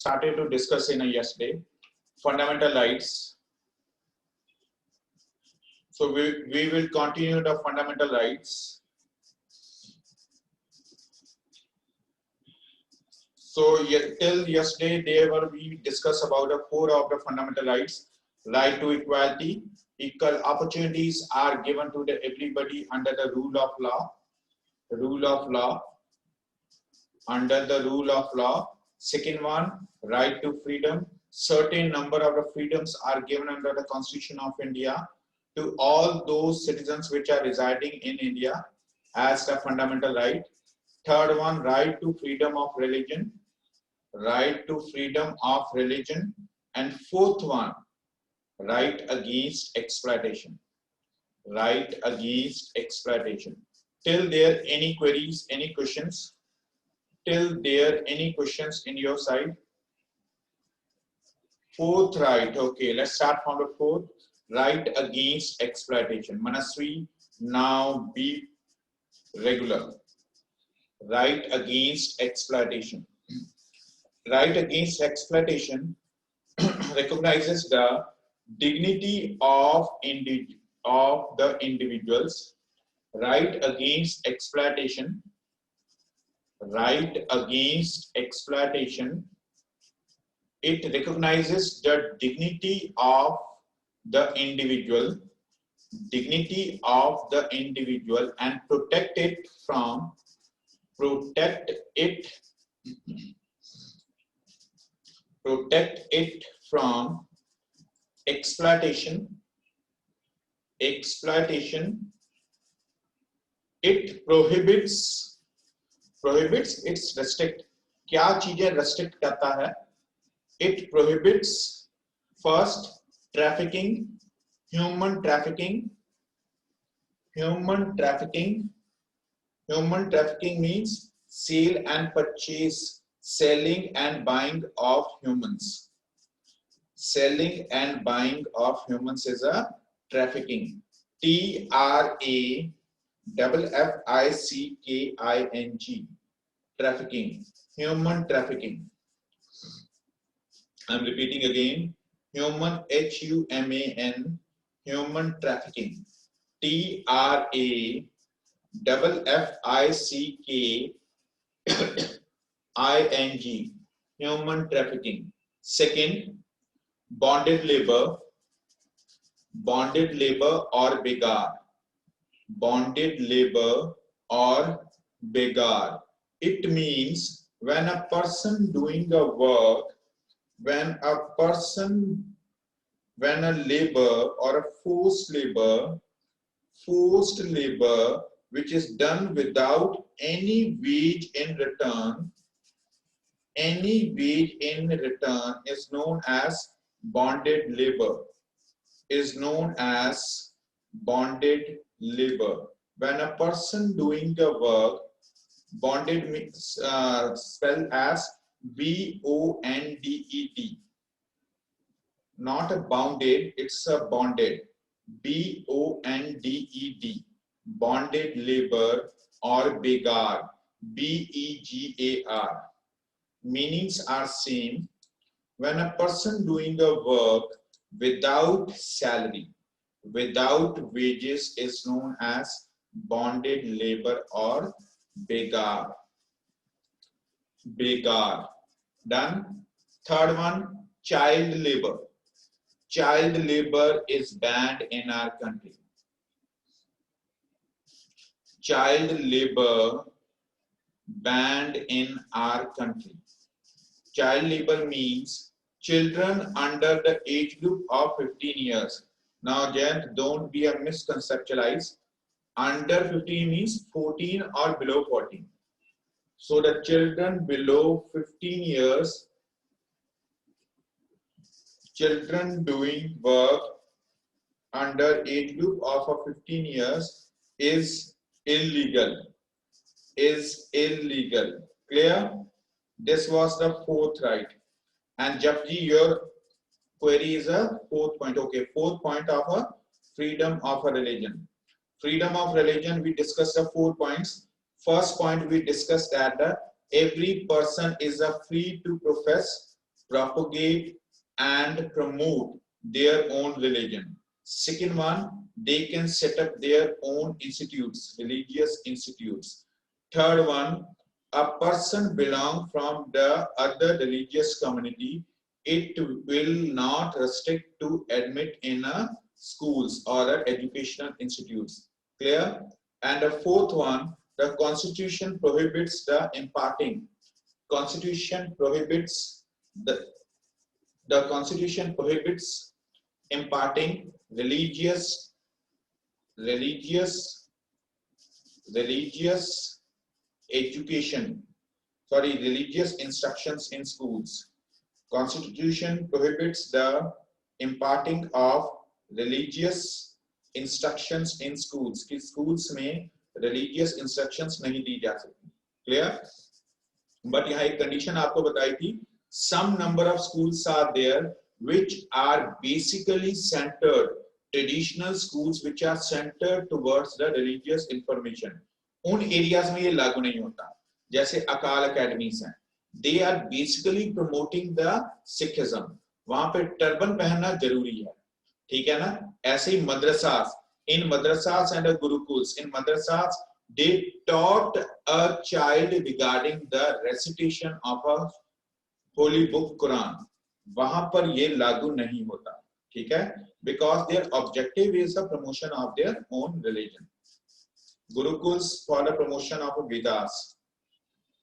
started to discuss in yesterday, fundamental rights. So we will continue the fundamental rights. So till yesterday, we discussed about the 4 of the fundamental rights: right to equality, equal opportunities are given to everybody under the rule of law. Under the rule of law. Second one, right to freedom. Certain number of the freedoms are given under the Constitution of India to all those citizens which are residing in India as the fundamental right. Third one, right to freedom of religion. Right to freedom of religion. And fourth one, right against exploitation. Right against exploitation. Till there any queries, any questions? Till there any questions in your side? Fourth right, okay, let's start from the fourth. Right against exploitation. Manaswi, now be regular. Right against exploitation. Right against exploitation recognizes the dignity of the individuals. Right against exploitation. Right against exploitation. It recognizes the dignity of the individual, and protect it from exploitation. It prohibits, it's restrict. क्या चीजें restrict करता है? It prohibits first trafficking, human trafficking. Human trafficking means sale and purchase, selling and buying of humans. Selling and buying of humans is a trafficking. TRAFFICKING. Trafficking. Human trafficking. I'm repeating again. Human, HUMAN, human trafficking. TRAFFICKING, human trafficking. Second, bonded labor or begar. Bonded labor or begar. It means when a person doing a work, when a labor or a forced labor which is done without any wage in return, is known as bonded labor. When a person doing the work, bonded means spelled as BONDED, not a bounded, it's a bonded. BONDED, bonded labor or begar, BEGAR. Meanings are same. When a person doing a work without salary, without wages, is known as bonded labor or begar. Done. Third one, child labor. Child labor is banned in our country. Child labor banned in our country. Child labor means children under the age group of 15 years. Now, Jayant, don't be a misconceptualized. Under 15 means 14 or below 14. So the children below 15 years, children doing work under age group of 15 years is illegal. Clear? This was the fourth right. And Japji, your query is a fourth point. Okay, fourth point of a freedom of a religion. Freedom of religion, we discussed the 4 points. First point, we discussed that every person is free to profess propagate and promote their own religion. Second one, they can set up their own institutes, religious institutes. Third one, a person belong from the other religious community, it will not restrict to admit in a schools or educational institutes. Clear? And the fourth one, the constitution prohibits the imparting. Constitution prohibits the constitution prohibits imparting religious education, religious instructions in schools. Constitution prohibits the imparting of religious instructions in schools. कि schools में religious instructions नहीं दी जा सकती. Clear? But यहाँ एक condition आपको बताई थी. Some number of schools are there which are basically centered, traditional schools which are centered towards the religious information. उन areas में ये लागू नहीं होता. जैसे अकाल academies हैं. They are basically promoting the Sikhism. वहां पे टर्बन पहनना जरूरी है, ठीक है ना. ऐसे ही मदरसास, in madrasas and gurukuls, in madrasas they taught a child regarding the recitation of a holy book Quran. वहां पर ये लागू नहीं होता, ठीक है, because their objective is the promotion of their own religion. Gurukuls for the promotion of Vedas.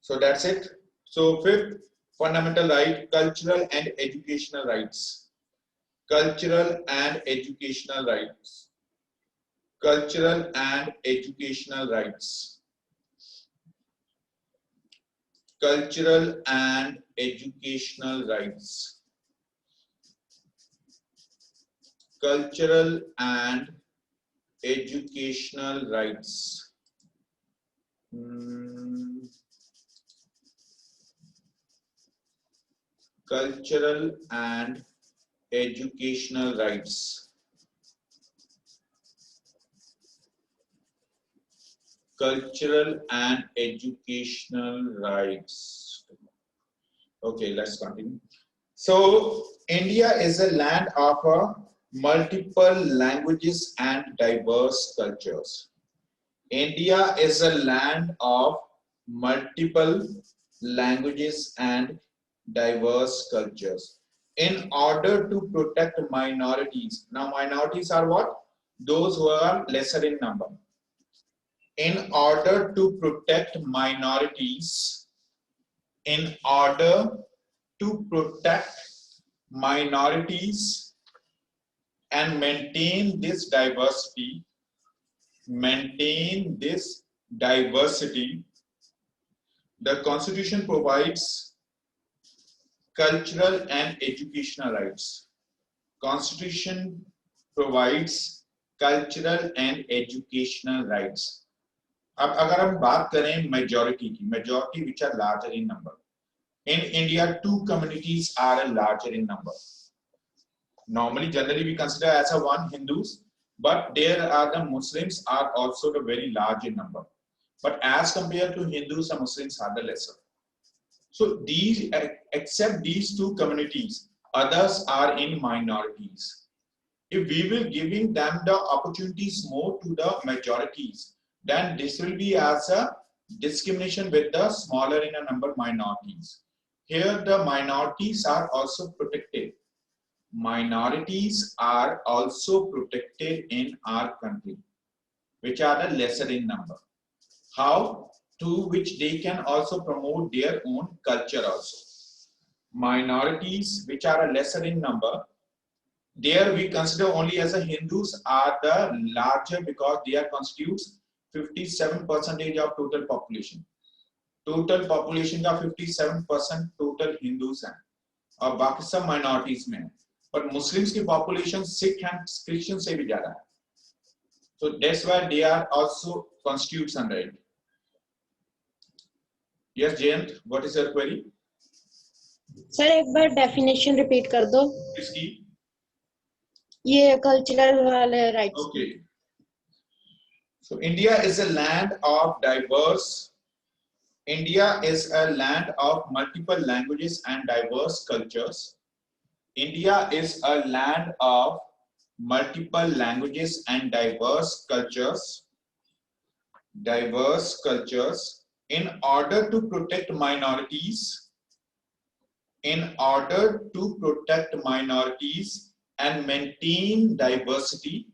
So that's it. So fifth fundamental right, cultural and educational rights. Cultural and educational rights. Cultural and educational rights. Cultural and educational rights. Cultural and educational rights. Cultural and educational rights. Cultural and educational rights. Okay, let's continue. So, India is a land of multiple languages and diverse cultures. India is a land of multiple languages and diverse cultures. In order to protect minorities, now minorities are what? Those who are lesser in number. In order to protect minorities, in order to protect minorities and maintain this diversity, the Constitution provides cultural and educational rights. Constitution provides cultural and educational rights. अब अगर हम बात करें majority की, majority which are larger in number. In India, two communities are larger in number. Normally, generally we consider as a one Hindus, but there are the Muslims are also the very large in number. But as compared to Hindus, the Muslims are the lesser. So these, except these two communities, others are in minorities. If we will giving them the opportunities more to the majorities, then this will be as a discrimination with the smaller in a number minorities. Here the minorities are also protected. Minorities are also protected in our country, which are the lesser in number. How? To which they can also promote their own culture also. Minorities which are lesser in number, there we consider only as a Hindus are the larger because they are constitutes 57% of total population. Total population का 57% total Hindus हैं और बाकी सब minorities में हैं. पर Muslims की population Sikh and Christian से भी ज़्यादा है. So that's why they are also constitutes under it. Yes, Jayant, what is your query? Sir एक बार डेफिनेशन रिपीट कर दो. किसकी? ये कल्चरल वाले rights. Okay. So India is a land of diverse India is a land of multiple languages and diverse cultures. India is a land of multiple languages and diverse cultures. In order to protect minorities, and maintain diversity,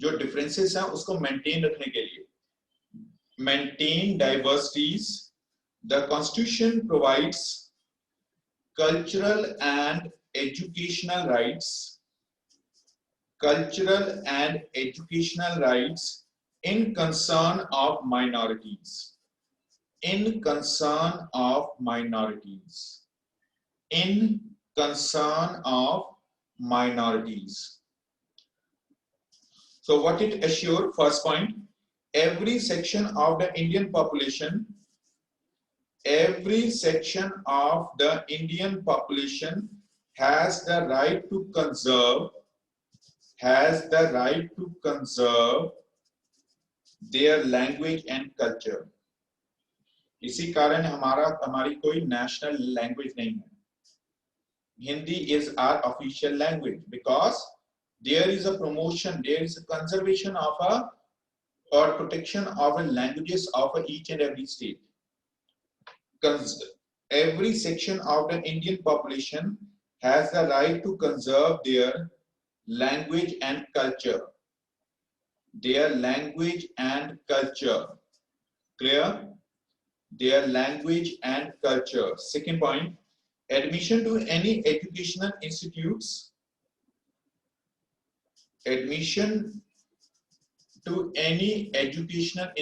जो differences हैं उसको maintain रखने के लिए, maintain diversities, the Constitution provides cultural and educational rights in concern of minorities. So what it assure? First point, every section of the Indian population has the right to conserve their language and culture. इसी कारण हमारी कोई national language नहीं है. Hindi is our official language because there is a promotion, there is a conservation of or protection of the languages of each and every state. Every section of the Indian population has the right to conserve their language and culture. Clear? Their language and culture. Second point, admission to any educational institutes. Any educational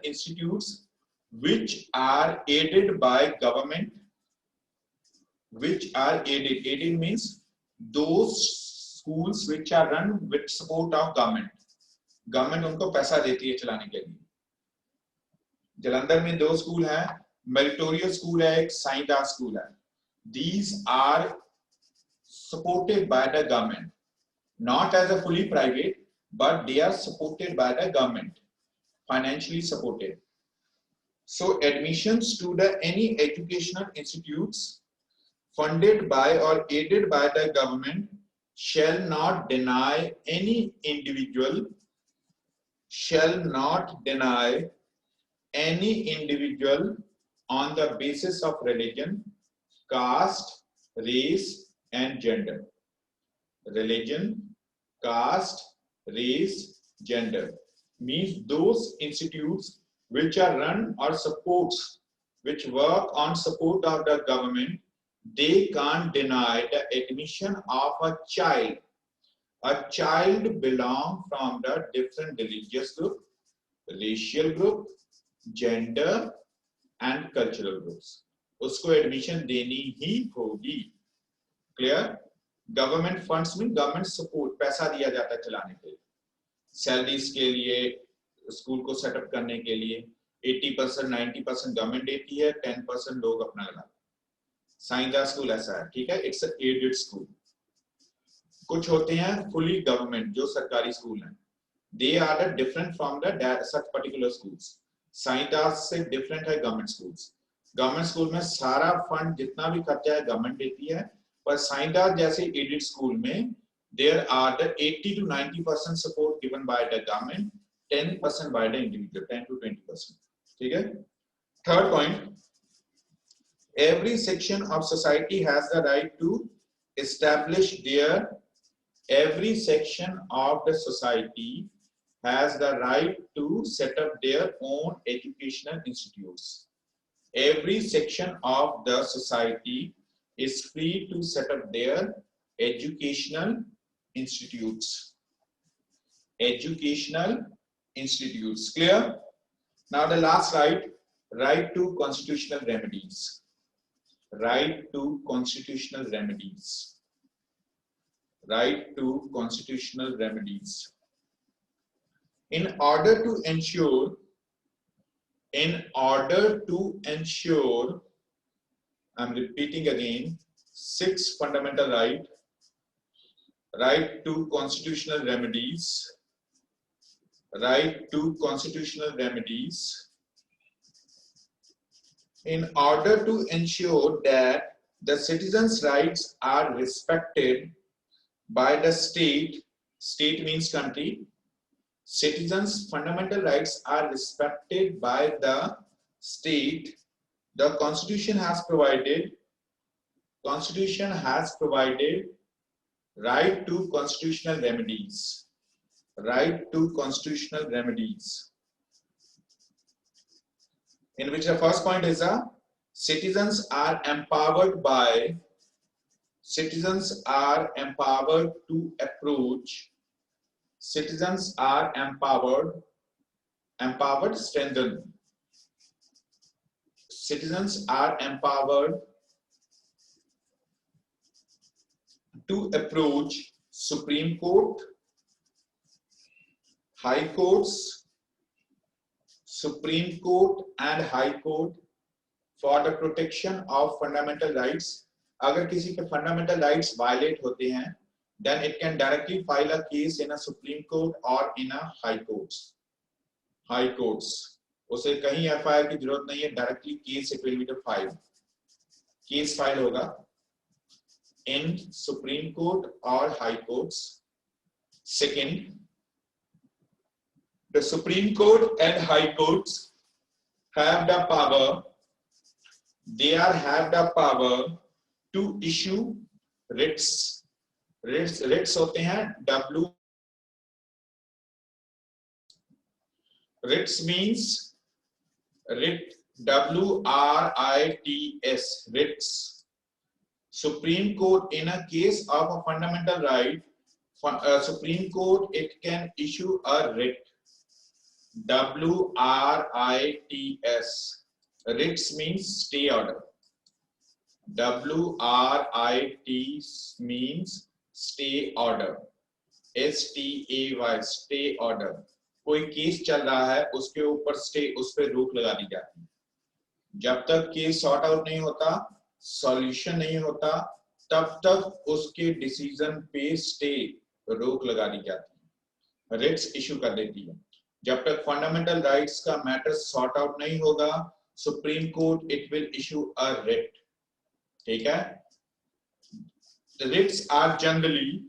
institutes which are aided by government, aided means those schools which are run with support of government उनको पैसा देती है चलाने के लिए. जलंधर में 2 school हैं, meritorious school है, एक साईदास स्कूल है. These are supported by the government, not as a fully private, but they are supported by the government, financially supported. So admissions to any educational institutes funded by or aided by the government shall not deny any individual on the basis of religion, caste, race and gender. Means those institutes which are run or which work on support of the government, they can't deny the admission of a child. A child belong from the different religious group, racial group, gender and cultural groups. उसको admission देनी ही होगी. Clear? Government funds में government support, पैसा दिया जाता है चलाने के लिए, salaries के लिए, स्कूल को सेटअप करने के लिए 80% 90% गवर्नमेंट देती है, 10% लोग अपना लगाते हैं. साईदास स्कूल ऐसा है, ठीक है, इट्स एडेड स्कूल. कुछ होते हैं फुली गवर्नमेंट जो सरकारी स्कूल हैं, they are the different from the such particular schools. साईदास से डिफरेंट है गवर्नमेंट स्कूल्स. गवर्नमेंट स्कूल में सारा फंड जितना भी खर्चा है गवर्नमेंट देती है, पर साईदास जैसे एडेड स्कूल में there are the 80 to 90% support given by the government, 10% by the individual, 10 to 20%. ठीक है. Third point, every section of society has the right to establish every section of the society has the right to set up their own educational institutes. Every section of the society is free to set up their educational institutes. Clear? Now the last right to constitutional remedies. Right to constitutional remedies. In order to ensure, I'm repeating again, 6 fundamental right to constitutional remedies. right to constitutional remedies. In order to ensure that the citizens' rights are respected by the state, state means country, citizens' fundamental rights are respected by the state, the Constitution has provided right to constitutional remedies. Right to constitutional remedies. In which the first point is citizens are empowered to approach. Citizens are empowered, strengthened. Citizens are empowered to approach Supreme Court, High Courts, Supreme Court and High Court for the protection of fundamental rights. अगर किसी के fundamental rights violate होते हैं, then it can directly file a case in a Supreme Court or in a High Courts. High Courts. उसे कहीं FIR की जरूरत नहीं है, directly case it will be the file. Case file होगा in Supreme Court or High Courts. Second, the Supreme Court and High Courts have the power. They have the power to issue writs. Writs होते हैं writs means writ, WRITS, writs. Supreme Court, in a case of a fundamental right, Supreme Court, it can issue a writ. WRITS. Writs means stay order. WRIT means stay order. STAY, stay order. कोई case चल रहा है, उसके ऊपर stay, उस पर रोक लगा दी जाती है. जब तक केस सॉर्ट आउट नहीं होता, सॉल्यूशन नहीं होता, तब तक उसके डिसीजन पे स्टे, रोक लगा दी जाती है, रिट्स इशू कर देती है. जब तक फंडामेंटल राइट्स का मैटर सॉर्ट आउट नहीं होगा, supreme court it will issue a writ. ठीक है. Writs are generally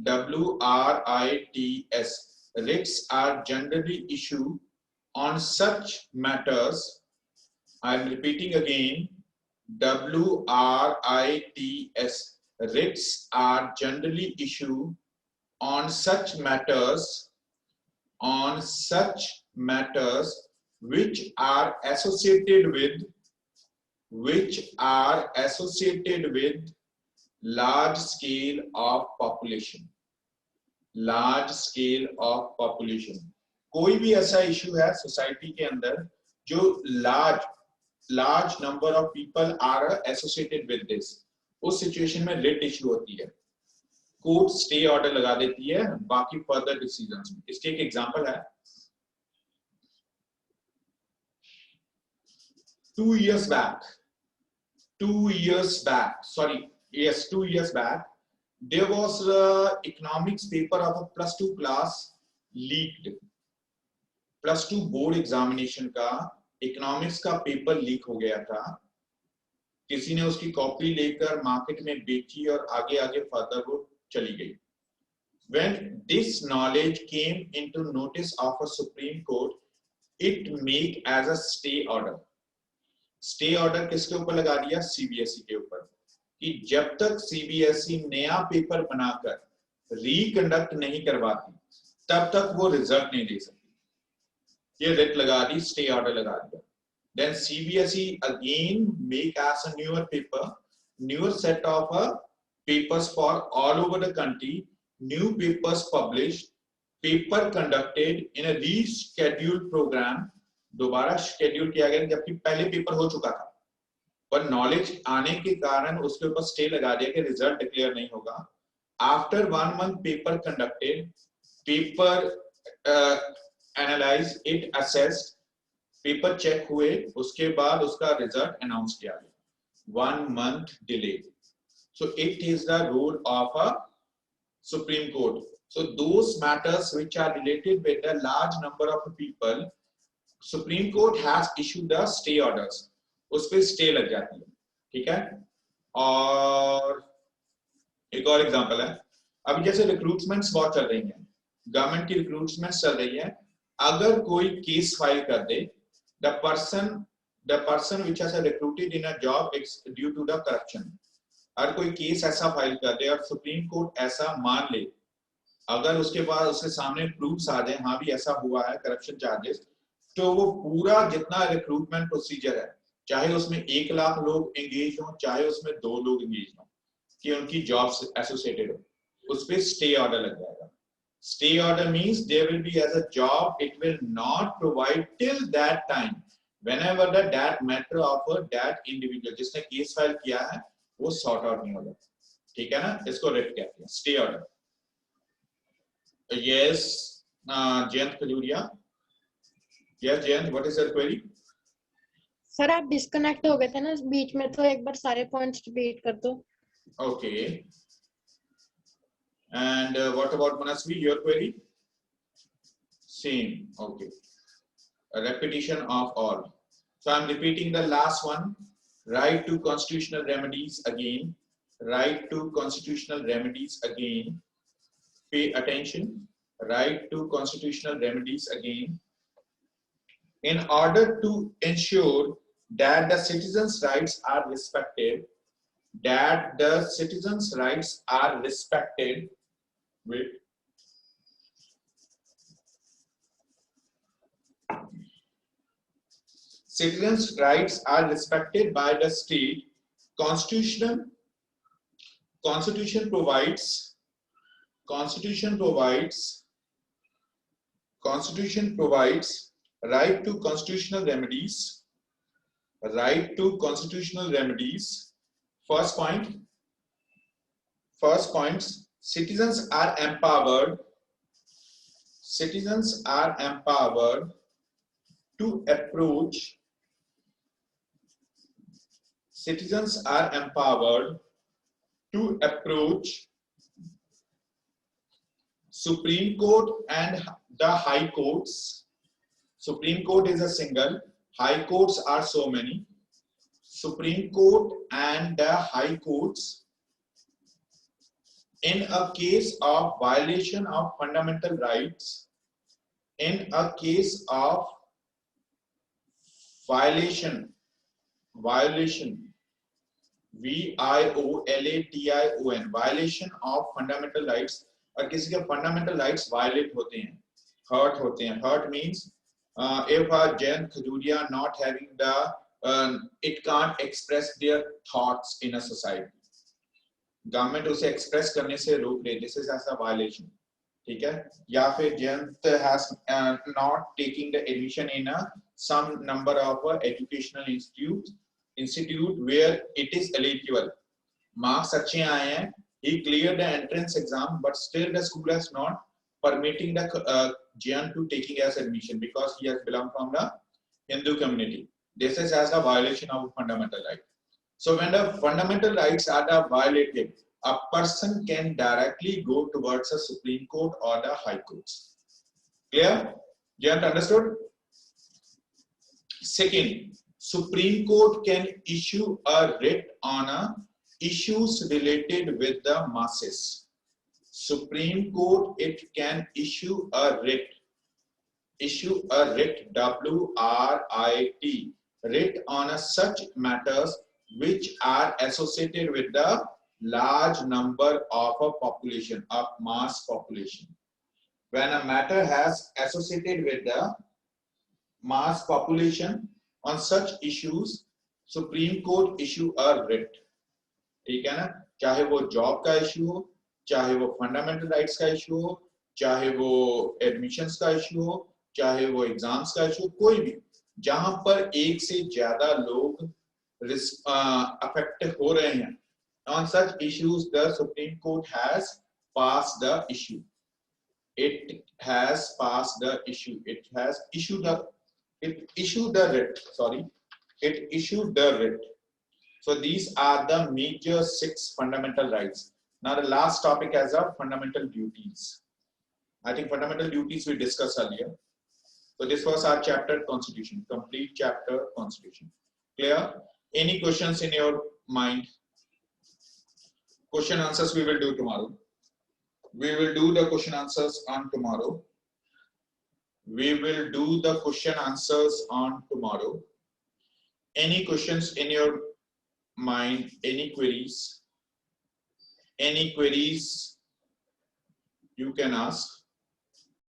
WRITS. Writs are generally issued on such matters. I am repeating again, WRITS. Writs are generally issued on such matters which are associated with large scale of population. Large scale of population. कोई भी ऐसा issue है society के अंदर जो large number of people are associated with this, उस situation में writ issue होती है. कोर्ट स्टे ऑर्डर लगा देती है बाकी फर्दर डिसीजंस में. इसके एक एग्जांपल है. 2 years back, there was economics paper of a +2 class leaked. +2 board examination का इकोनॉमिक्स का पेपर लीक हो गया था. किसी ने उसकी कॉपी लेकर मार्केट में बेची और आगे फर्दर वो चली गई. When this knowledge came into notice of a Supreme Court, it make as a stay order. Stay order किसके ऊपर लगा दिया? CBSE के ऊपर, कि जब तक CBSE नया पेपर बनाकर रिकंडक्ट नहीं करवाती तब तक वो रिजल्ट नहीं दे सकती. ये रिट लगा दी, स्टे ऑर्डर लगा दिया. Then CBSE again make as a newer set of papers for all over the country, new papers published, paper conducted in a rescheduled program. दोबारा शेड्यूल किया गया जबकि पहले पेपर हो चुका था, पर नॉलेज आने के कारण उसके ऊपर स्टे लगा दिया कि रिजल्ट डिक्लेयर नहीं होगा. After 1 month paper conducted, paper analyse, it assessed, paper check हुए, उसके बाद उसका रिजल्ट अनाउंस किया गया. 1 month delay. So it is the rule of a supreme court. So those matters which are related with a large number of people, Supreme Court has issued the stay orders. उस पे stay लग जाती है, ठीक है। और एक और एग्जांपल है, अभी जैसे रिक्रूटमेंट्स बहुत चल रही हैं, गवर्नमेंट की रिक्रूटमेंट्स चल रही है, अगर कोई केस फाइल कर दे, the person which has recruited in a job is due to the corruption, अगर कोई केस ऐसा फाइल कर दे और सुप्रीम कोर्ट ऐसा मान ले, अगर उसके बाद उसके सामने प्रूफ्स आ जाए हाँ भी ऐसा हुआ है करप्शन चार्जेस, तो वो पूरा जितना रिक्रूटमेंट प्रोसीजर है, चाहे उसमें 1 लाख लोग एंगेज हों, चाहे उसमें 2 लोग एंगेज हों, कि उनकी जॉब्स एसोसिएटेड हो, उस पे स्टे ऑर्डर लग जाएगा। Stay order means there will be as a job, it will not provide till that time whenever the that matter of that individual जिसने केस फाइल किया है वो सॉर्ट आउट नहीं होगा, ठीक है ना। इसको रिट कहते हैं stay order. Yes, Jayant Khajuria. Yes, Jayant, what is your query? Sir आप डिस्कनेक्ट हो गए थे ना बीच में, तो एक बार सारे पॉइंट्स रिपीट कर दो। Okay. And what about Manasvi, your query? Same. Okay. A repetition of all. So I'm repeating the last one. Right to constitutional remedies again. Right to constitutional remedies again. Pay attention. Right to constitutional remedies again. In order to ensure that the citizens' rights are respected, wait, citizens' rights are respected by the state, Constitution provides right to constitutional remedies. Right to constitutional remedies. First point, citizens are empowered to approach Supreme Court and the High Courts. Supreme Court is a single, High Courts are so many. Supreme Court and the High Courts in a case of violation of fundamental rights, violation, VIOLATION, violation of fundamental rights, और किसी के fundamental rights violate होते हैं, hurt होते हैं. Hurt means if a Jayant Khajuria not having the it can't express their thoughts in a society, government उसे express करने से रोक रही, this is as a violation, ठीक है। या फिर Jayant has not taking the admission in a some number of educational institute where it is eligible, marks अच्छे आए हैं, he cleared the entrance exam but still the school has not permitting the Jayant to taking as admission because he has belonged from the Hindu community. This is as a violation of fundamental right. So when the fundamental rights are violated, a person can directly go towards the Supreme Court or the High Courts. Clear? Jayant, understood? Second, Supreme Court can issue a writ on issues related with the masses. Supreme Court, it can issue a writ, W-R-I-T, writ on such matters which are associated with the large number of a population, of mass population. When a matter has associated with the mass population, on such issues, Supreme Court issue a writ. ठीक है ना, चाहे वो job का issue हो, चाहे वो fundamental rights का इश्यू हो, चाहे वो एडमिशंस का इश्यू हो, चाहे वो एग्जाम्स का इश्यू, कोई भी जहां पर एक से ज्यादा लोग अफेक्ट हो रहे हैं, on such issues the Supreme Court has passed the issue. It has passed the issue. It has issued the writ. Sorry, it issued the writ. So these are the major 6 fundamental rights. Now the last topic as a fundamental duties. I think fundamental duties we discussed earlier. So this was our chapter Constitution, complete chapter Constitution. Clear? Any questions in your mind? Question answers we will do tomorrow. We will do the question answers on tomorrow. We will do the question answers on tomorrow. Any questions in your mind? Any queries? Any queries you can ask?